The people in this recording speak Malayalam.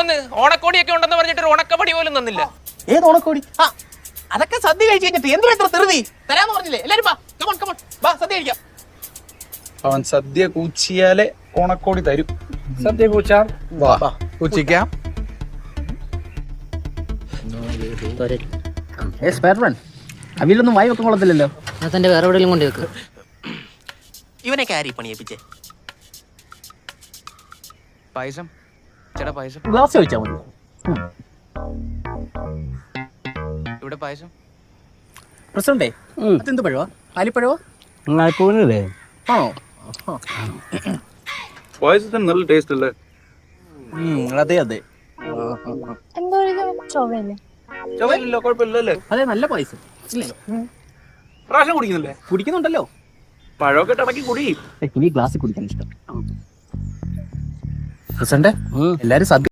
എന്തോന്ന് ഓണക്കോടിയൊക്കെ ഉണ്ടെന്ന് പറഞ്ഞിട്ട് ഒരു ഉണക്കപ്പടി പോലും തന്നില്ല. ഏത് ഓണക്കോടി? ആ അതൊക്കെ സദ്യ കഴിച്ച് കഴിഞ്ഞിട്ട് എന്തിനാ ഇത്ര ധൃതി? തരാന്ന് പറഞ്ഞില്ലേ? എല്ലാരും വാ സദ്യ കഴിക്കാം. അവൻ സദ്യ കൂച്ചിയാലേ ഓണക്കോടി തരും. സദ്യ കൂച്ചാം, വാ കൂച്ചിക്കാം. അവിലൊന്നും വായി വെക്കാൻ കൊള്ളത്തില്ലല്ലോ. തന്റെ വേറെ എവിടെയെങ്കിലും കൊണ്ട് വെക്ക്. ഇവനൊക്കെ ആരി പണിയിപ്പിച്ചേ? പായസം ചേട്ടാ, പായസം ഗ്ലാസ് ചോദിച്ചാ മതി. ഇവിടെ പായസം. പ്രസിഡന്റേ, അതെന്ത് പഴവാ? ആലിപ്പഴവാ? പൂനല്ലേ? ആണോ? പായസത്തിന് നല്ല ടേസ്റ്റ് അല്ലേ? അതെ അതെ ചുവയില്ലല്ലോ, കുഴപ്പമില്ലല്ലേ? അതെ, നല്ല പായസം ഇല്ലേ? പ്രാവശ്യം കുടിക്കുന്നില്ലേ? കുടിക്കുന്നുണ്ടല്ലോ. പഴമൊക്കെ ഇടയ്ക്ക് കുടി. ഇനി ഗ്ലാസ്സിൽ കുടിക്കാൻ ഇഷ്ടം. പ്രസിഡന്റ്, എല്ലാരും സദ്യ